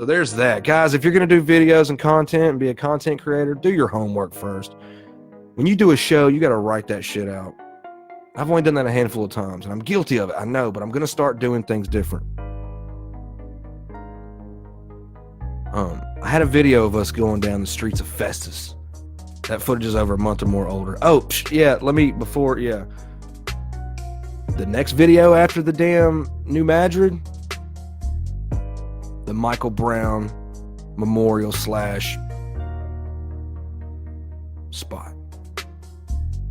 So there's that. Guys, if you're going to do videos and content and be a content creator, do your homework first. When you do a show, you got to write that shit out. I've only done that a handful of times, and I'm guilty of it, I know, but I'm going to start doing things different. I had a video of us going down the streets of Festus. That footage is over a month or more older. Oh, yeah, the next video after the damn New Madrid, the Michael Brown Memorial / spot.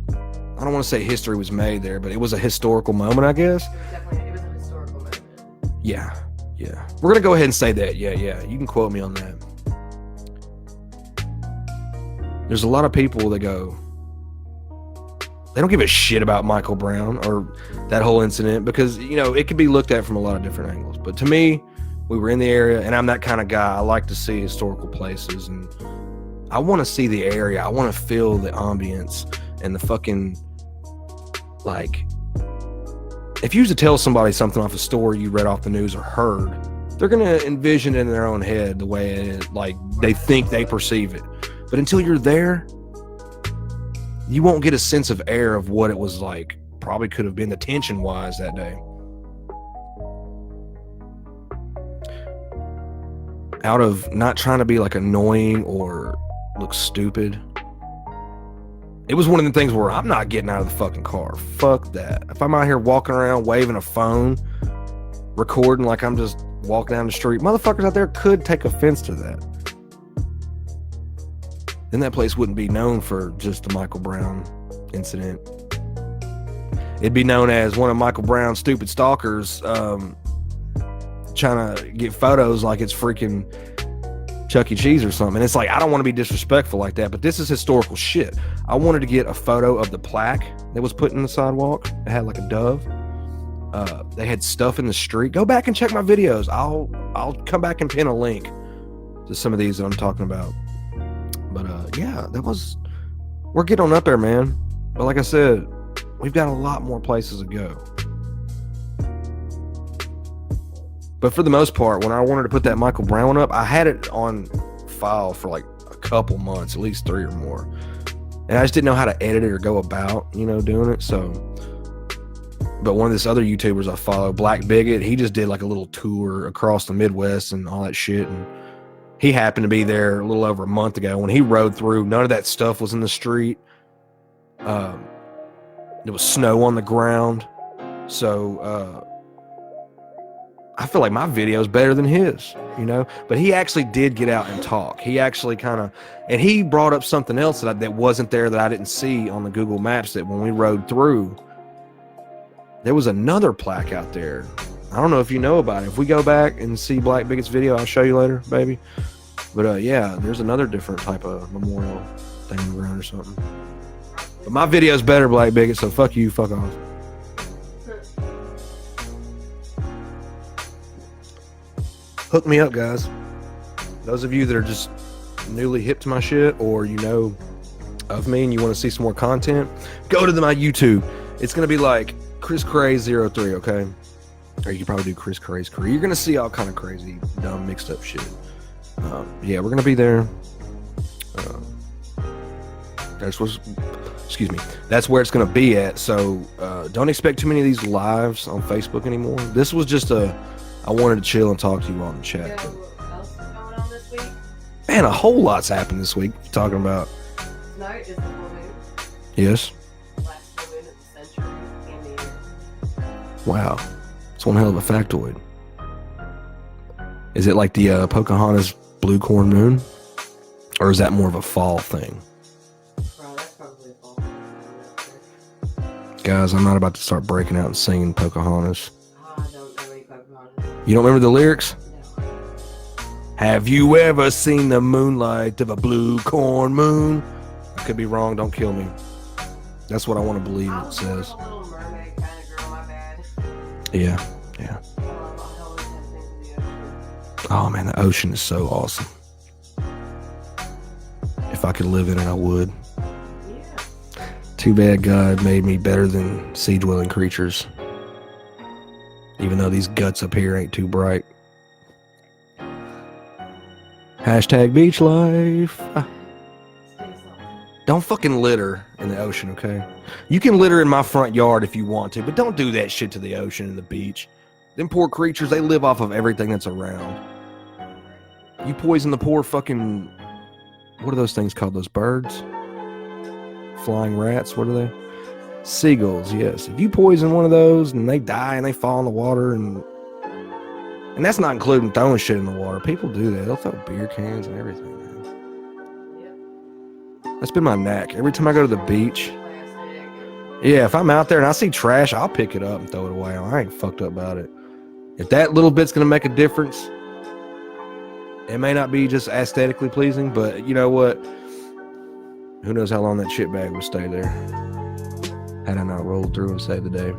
I don't want to say history was made there, but it was a historical moment, I guess. Definitely, it was a historical moment. Yeah. We're going to go ahead and say that. Yeah. You can quote me on that. There's a lot of people that go, they don't give a shit about Michael Brown or that whole incident because, it could be looked at from a lot of different angles. But to me, we were in the area, and I'm that kind of guy. I like to see historical places, and I want to see the area. I want to feel the ambience and the fucking, like, if you used to tell somebody something off a story you read off the news or heard, they're going to envision it in their own head the way it is, like they think they perceive it. But until you're there, you won't get a sense of air of what it was like. Probably could have been the tension-wise that day. Out of not trying to be like annoying or look stupid, it was one of the things where I'm not getting out of the fucking car. Fuck that. If I'm out here walking around waving a phone, recording like I'm just walking down the street, motherfuckers out there could take offense to that. Then that place wouldn't be known for just the Michael Brown incident. It'd be known as one of Michael Brown's stupid stalkers trying to get photos like it's freaking Chuck E. Cheese or something. And it's like, I don't want to be disrespectful like that, but this is historical shit. I wanted to get a photo of the plaque that was put in the sidewalk. It had like a dove. They had stuff in the street. Go back and check my videos. I'll come back and pin a link to some of these that I'm talking about. But yeah, we're getting on up there, man. But like I said, we've got a lot more places to go. But for the most part, when I wanted to put that Michael Brown one up, I had it on file for like a couple months, at least 3 or more. And I just didn't know how to edit it or go about, doing it. So, but one of these other YouTubers I follow, Black Bigot, he just did like a little tour across the Midwest and all that shit. And he happened to be there a little over a month ago. When he rode through, none of that stuff was in the street. There was snow on the ground. So, I feel like my video is better than his, but he actually did get out and talk. He actually and he brought up something else that wasn't there that I didn't see on the Google Maps, that when we rode through, there was another plaque out there. I don't know if you know about it. If we go back and see Black Bigot's video, I'll show you later, baby. But yeah, there's another different type of memorial thing around or something. But my video is better, Black Bigot, so fuck you, fuck off. Hook me up, guys. Those of you that are just newly hip to my shit, or of me and you want to see some more content, go to my YouTube. It's going to be like Chris Craze 03, okay? Or you can probably do Chris Craze Career. You're going to see all kind of crazy, dumb, mixed up shit. Yeah, we're going to be there. That's where it's going to be at. So don't expect too many of these lives on Facebook anymore. This was just I wanted to chill and talk to you all in the chat. What else is going on this week? Man, a whole lot's happened this week. Talking about. Tonight is the full moon. Yes. Last full moon of the century and the year. Wow. It's one hell of a factoid. Is it like the Pocahontas blue corn moon? Or is that more of a fall thing? Bro, that's probably a fall thing. Guys, I'm not about to start breaking out and singing Pocahontas. I don't know any Pocahontas. You don't remember the lyrics? No. Have you ever seen the moonlight of a blue corn moon? I could be wrong. Don't kill me. That's what I want to believe it says. I was a little mermaid kind of girl, my bad. Yeah. I always have things in the ocean. Oh man, the ocean is so awesome. If I could live in it, I would. Yeah. Too bad God made me better than sea-dwelling creatures. Even though these guts up here ain't too bright. Hashtag beach life. Stay salty. Don't fucking litter in the ocean, okay? You can litter in my front yard if you want to, but don't do that shit to the ocean and the beach. Them poor creatures, they live off of everything that's around. You poison the poor fucking... What are those things called? Those birds? Flying rats? What are they? Seagulls, yes. If you poison one of those and they die and they fall in the water and that's not including throwing shit in the water. People do that. They'll throw beer cans and everything, man. Yep. That's been my knack. Every time I go to the beach, Plastic. yeah, if I'm out there and I see trash, I'll pick it up and throw it away. I ain't fucked up about it. If that little bit's gonna make a difference, it may not be just aesthetically pleasing, but you know what? Who knows how long that shit bag would stay there had I not rolled through and saved the day.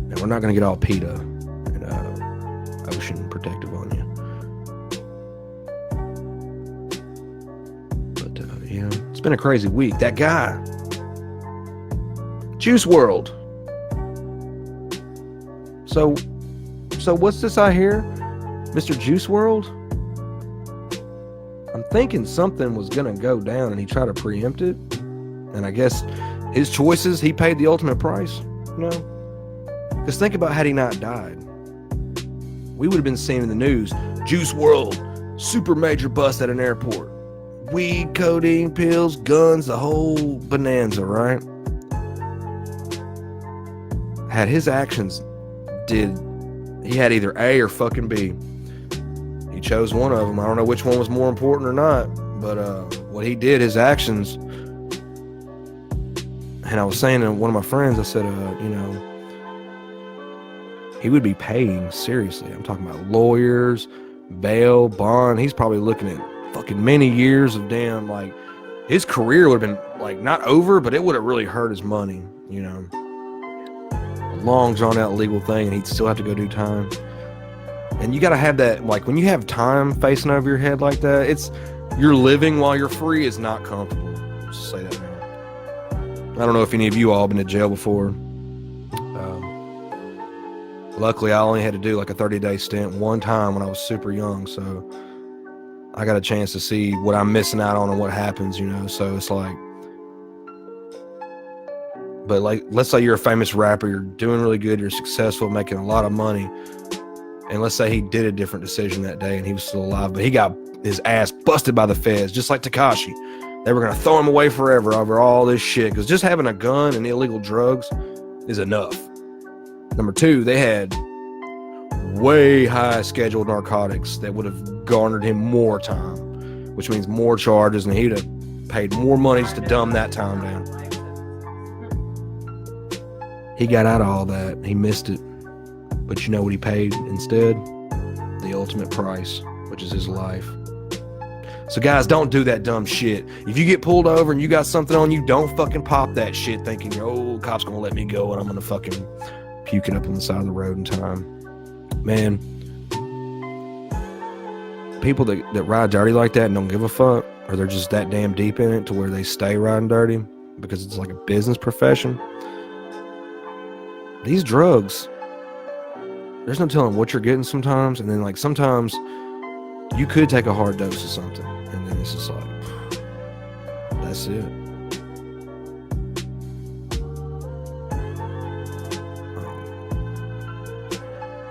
And we're not gonna get all PETA and ocean protective on you. But yeah, it's been a crazy week. That guy, JuiceWRLD. So what's this I hear, Mr. JuiceWRLD? I'm thinking something was gonna go down and he tried to preempt it. And I guess his choices, he paid the ultimate price, you know? Because think about had he not died. We would have been seeing in the news, JuiceWRLD, super major bust at an airport. Weed, codeine, pills, guns, the whole bonanza, right? Had his actions he had either A or fucking B. He chose one of them. I don't know which one was more important or not, but what he did, his actions. And I was saying to one of my friends, I said, you know, he would be paying, seriously. I'm talking about lawyers, bail, bond. He's probably looking at fucking many years of damn, like, his career would have been, like, not over, but it would have really hurt his money, you know. A long, drawn-out legal thing, and he'd still have to go do time. And you got to have that, like, when you have time facing over your head like that, you're living while you're free is not comfortable. Just say that now. I don't know if any of you all been to jail before. Luckily, I only had to do like a 30-day stint one time when I was super young, so I got a chance to see what I'm missing out on and what happens, you know. So it's like, but like, let's say you're a famous rapper, you're doing really good, you're successful, making a lot of money, and let's say he did a different decision that day and he was still alive, but he got his ass busted by the feds, just like Tekashi. They were gonna throw him away forever over all this shit, because just having a gun and illegal drugs is enough. Number two, they had way high scheduled narcotics that would have garnered him more time, which means more charges, and he'd have paid more money just to dumb that time down. He got out of all that. He missed it. But you know what he paid instead? The ultimate price, which is his life. So guys, don't do that dumb shit. If you get pulled over and you got something on you, don't fucking pop that shit thinking, oh, cop's gonna let me go and I'm gonna fucking puke it up on the side of the road in time. Man, people that ride dirty like that and don't give a fuck, or they're just that damn deep in it to where they stay riding dirty because it's like a business profession. These drugs, there's no telling what you're getting sometimes, and then like sometimes you could take a hard dose of something and then it's just like, that's it.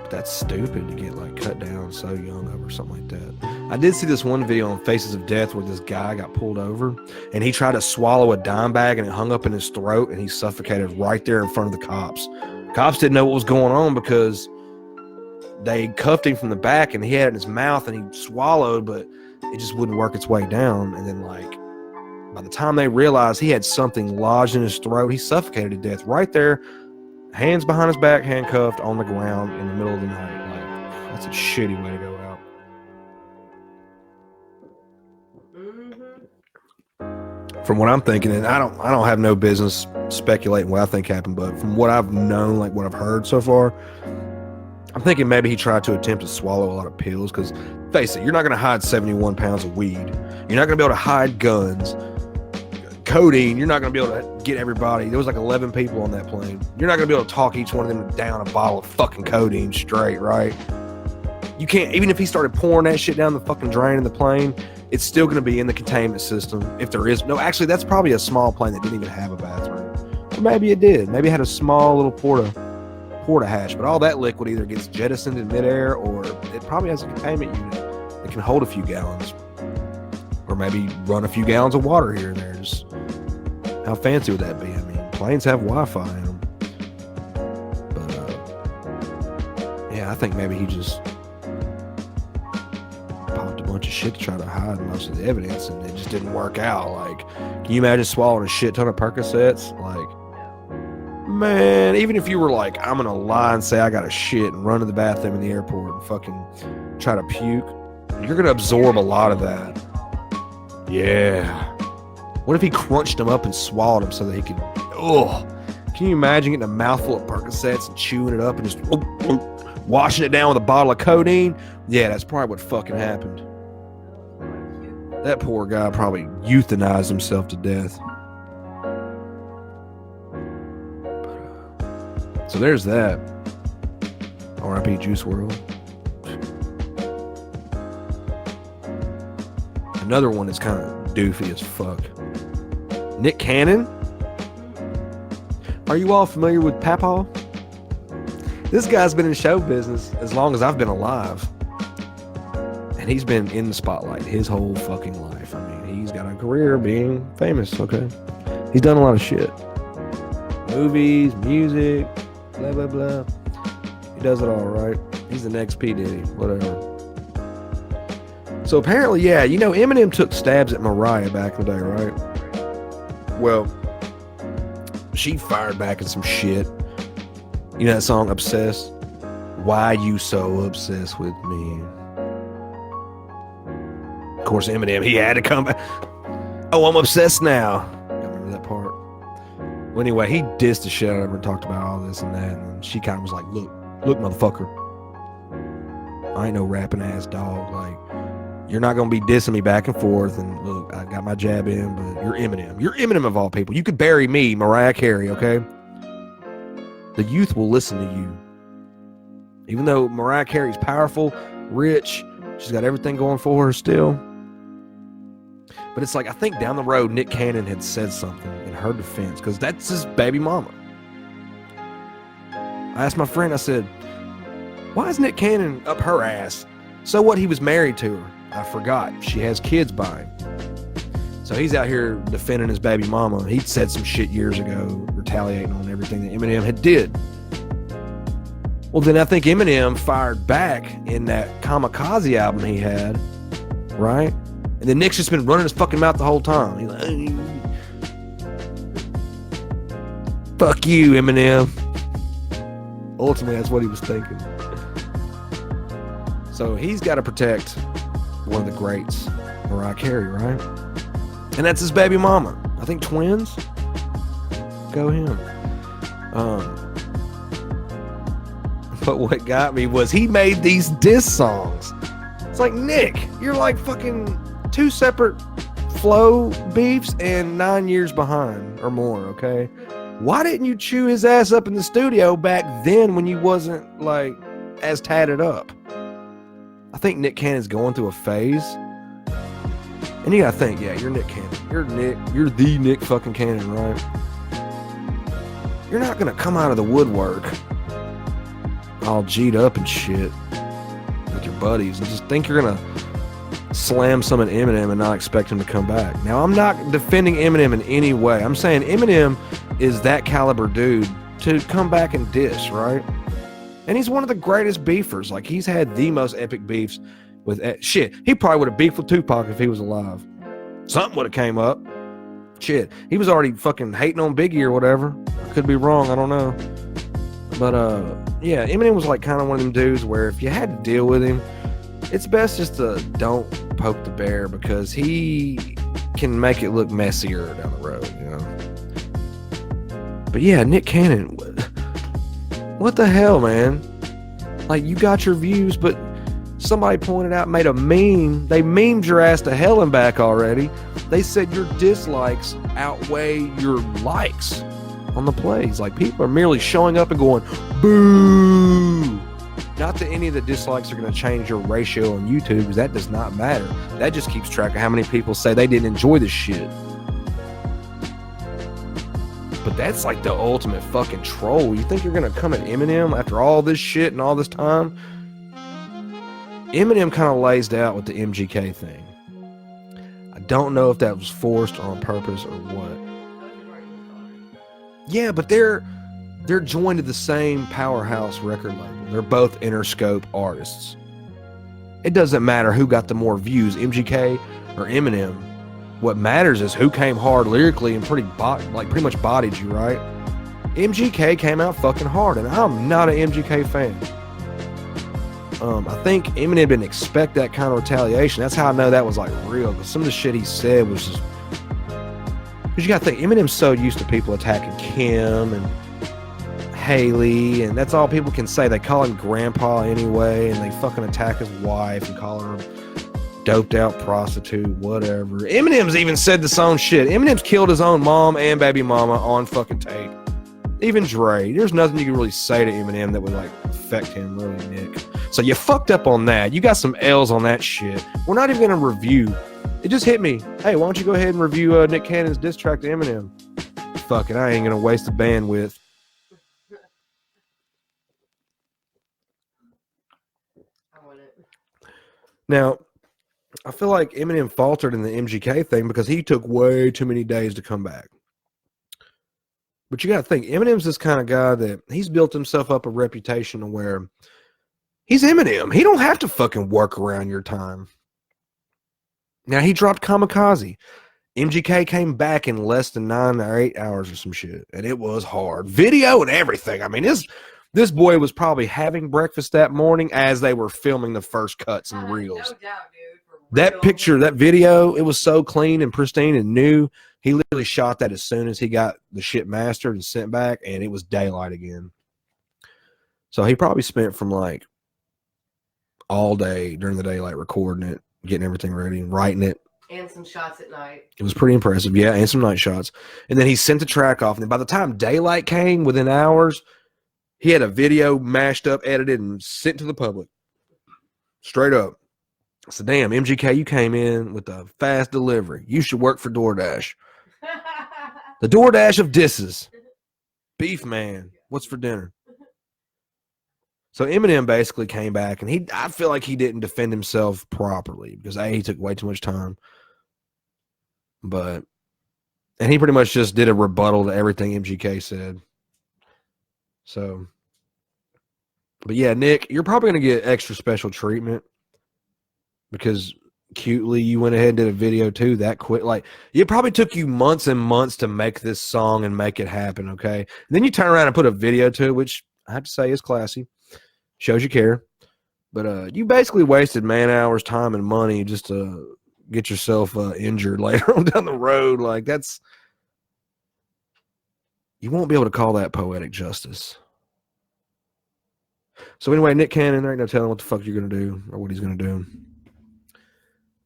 That's stupid to get like cut down so young over something like that. I did see this one video on Faces of Death where this guy got pulled over and he tried to swallow a dime bag and it hung up in his throat and he suffocated right there in front of the cops. Cops didn't know what was going on because they cuffed him from the back and he had it in his mouth and he swallowed, but it just wouldn't work its way down. And then like by the time they realized he had something lodged in his throat, he suffocated to death right there. Hands behind his back, handcuffed on the ground in the middle of the night. Like, that's a shitty way to go out. From what I'm thinking, and I don't have no business speculating what I think happened, but from what I've known, like what I've heard so far, I'm thinking maybe he tried to attempt to swallow a lot of pills, because face it, you're not going to hide 71 pounds of weed. You're not going to be able to hide guns. Codeine, you're not going to be able to get everybody. There was like 11 people on that plane. You're not going to be able to talk each one of them down a bottle of fucking codeine straight, right? You can't, even if he started pouring that shit down the fucking drain in the plane, it's still going to be in the containment system. If there is no, actually, that's probably a small plane that didn't even have a bathroom. Or maybe it did. Maybe it had a small little porta hatch, but all that liquid either gets jettisoned in midair, or it probably has a containment unit that can hold a few gallons, or maybe run a few gallons of water here and there. Just how fancy would that be? I mean, planes have Wi-Fi in them, but yeah, I think maybe he just popped a bunch of shit to try to hide most of the evidence, and it just didn't work out. Like, can you imagine swallowing a shit ton of Percocets? Like, man, even if you were like, I'm gonna lie and say I got a shit and run to the bathroom in the airport and fucking try to puke, you're gonna absorb a lot of that. Yeah. What if he crunched them up and swallowed them so that he could, can you imagine getting a mouthful of Percocets and chewing it up and just washing it down with a bottle of codeine? Yeah, that's probably what fucking happened. That poor guy probably euthanized himself to death. So there's that. R.I.P. JuiceWRLD. Another one that's kind of doofy as fuck. Nick Cannon. Are you all familiar with Papaw? This guy's been in show business as long as I've been alive. And he's been in the spotlight his whole fucking life. I mean, he's got a career being famous, okay? He's done a lot of shit. Movies, music, blah, blah, blah. He does it all, right? He's the next P. Diddy, whatever. So apparently, yeah, you know, Eminem took stabs at Mariah back in the day, right? Well, she fired back at some shit. You know that song, Obsessed? Why you so obsessed with me? Of course, Eminem, he had to come back. Oh, I'm obsessed now. I remember that part. Well, anyway, he dissed the shit out of her and talked about all this and that. And she kind of was like, look, motherfucker. I ain't no rapping ass dog. Like, you're not going to be dissing me back and forth. And look, I got my jab in, but you're Eminem. You're Eminem of all people. You could bury me, Mariah Carey, okay? The youth will listen to you. Even though Mariah Carey's powerful, rich, she's got everything going for her still. But it's like, I think down the road, Nick Cannon had said something in her defense, because that's his baby mama. I asked my friend, I said, why is Nick Cannon up her ass? So what, he was married to her. I forgot. She has kids by him. So he's out here defending his baby mama. He said some shit years ago, retaliating on everything that Eminem had did. Well, then I think Eminem fired back in that Kamikaze album he had, right? And then Nick's just been running his fucking mouth the whole time. He's like, fuck you, Eminem. Ultimately, that's what he was thinking. So he's got to protect one of the greats, Mariah Carey, right? And that's his baby mama. I think twins. Go him. But what got me was he made these diss songs. It's like, Nick, you're like fucking 2 separate flow beefs and 9 years behind or more, okay? Why didn't you chew his ass up in the studio back then when you wasn't like as tatted up? I think Nick Cannon's going through a phase. And you gotta think, yeah, you're Nick Cannon. You're the Nick fucking Cannon, right? You're not gonna come out of the woodwork all G'd up and shit with your buddies and just think you're gonna slam some at Eminem and not expect him to come back. Now, I'm not defending Eminem in any way. I'm saying Eminem is that caliber dude to come back and diss, right? And he's one of the greatest beefers. Like, he's had the most epic beefs with shit. He probably would have beefed with Tupac if he was alive. Something would have came up. Shit, he was already fucking hating on Biggie or whatever. I could be wrong, I don't know. But yeah, Eminem was like kind of one of them dudes where if you had to deal with him, it's best just to don't poke the bear, because he can make it look messier down the road, you know. But yeah, Nick Cannon, what the hell, man? Like, you got your views, but somebody pointed out, made a meme. They memed your ass to hell and back already. They said your dislikes outweigh your likes on the plays. Like, people are merely showing up and going, boo. Now, Not that any of the dislikes are going to change your ratio on YouTube, because that does not matter. That just keeps track of how many people say they didn't enjoy this shit. But that's like the ultimate fucking troll. You think you're going to come at Eminem after all this shit and all this time? Eminem kind of lazed out with the MGK thing. I don't know if that was forced or on purpose or what. Yeah, but they're joined to the same powerhouse record label. They're both Interscope artists. It doesn't matter who got the more views, MGK or Eminem. What matters is who came hard lyrically and pretty much bodied you, right? MGK came out fucking hard, and I'm not an MGK fan. I think Eminem didn't expect that kind of retaliation. That's how I know that was like real, because some of the shit he said was just... Because you gotta think, Eminem's so used to people attacking Kim and Haley, and that's all people can say. They call him grandpa anyway, and they fucking attack his wife and call her doped out prostitute, whatever. Eminem's even said this own shit. Eminem's killed his own mom and baby mama on fucking tape. Even Dre. There's nothing you can really say to Eminem that would like affect him, really, Nick. So you fucked up on that. You got some L's on that shit. We're not even gonna review. It just hit me. Hey, why don't you go ahead and review Nick Cannon's diss track to Eminem? Fuck it, I ain't gonna waste the bandwidth. Now, I feel like Eminem faltered in the MGK thing because he took way too many days to come back. But you got to think, Eminem's this kind of guy that he's built himself up a reputation to where he's Eminem. He don't have to fucking work around your time. Now, he dropped Kamikaze. MGK came back in less than 9 or 8 hours or some shit, and it was hard. Video and everything. I mean, this boy was probably having breakfast that morning as they were filming the first cuts and reels. No doubt, dude. That picture, that video, it was so clean and pristine and new. He literally shot that as soon as he got the shit mastered and sent back, and it was daylight again. So he probably spent from like all day during the day, like recording it, getting everything ready, and writing it. And some shots at night. It was pretty impressive, yeah, and some night shots. And then he sent the track off, and then by the time daylight came, within hours, he had a video mashed up, edited, and sent to the public. Straight up. I said, damn, MGK, you came in with a fast delivery. You should work for DoorDash. The DoorDash of disses. Beef man, what's for dinner? So Eminem basically came back, and I feel like he didn't defend himself properly because he took way too much time. And he pretty much just did a rebuttal to everything MGK said. So, but yeah, Nick, you're probably going to get extra special treatment because cutely you went ahead and did a video too that quick. Like, it probably took you months and months to make this song and make it happen, okay? And then you turn around and put a video to it, which I have to say is classy. Shows you care. But you basically wasted man hours, time, and money just to get yourself injured later on down the road. Like, that's... You won't be able to call that poetic justice. So anyway, Nick Cannon, there ain't no telling what the fuck you're going to do or what he's going to do.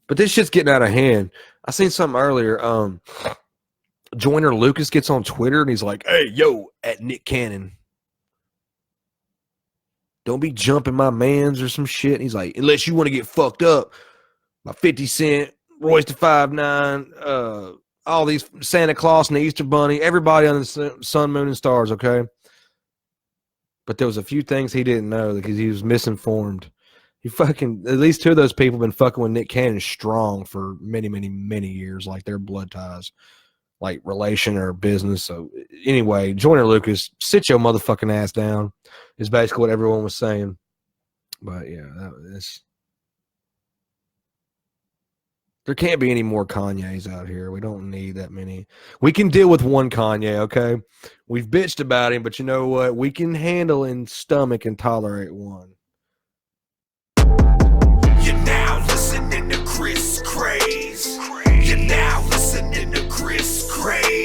But this shit's getting out of hand. I seen something earlier. Joyner Lucas gets on Twitter and he's like, hey, yo, at Nick Cannon. Don't be jumping my mans or some shit. And he's like, unless you want to get fucked up by 50 Cent, Royce da 5'9", all these Santa Claus and the Easter Bunny, everybody on the sun, moon, and stars, okay? But there was a few things he didn't know because he was misinformed. At least 2 of those people have been fucking with Nick Cannon strong for many, many, many years, like their blood ties, like relation or business. So anyway, Joyner Lucas, sit your motherfucking ass down is basically what everyone was saying. But yeah, there can't be any more Kanyes out here. We don't need that many. We can deal with one Kanye, okay? We've bitched about him, but you know what? We can handle and stomach and tolerate one. You're now listening to Chris Craze. You're now listening to Chris Craze.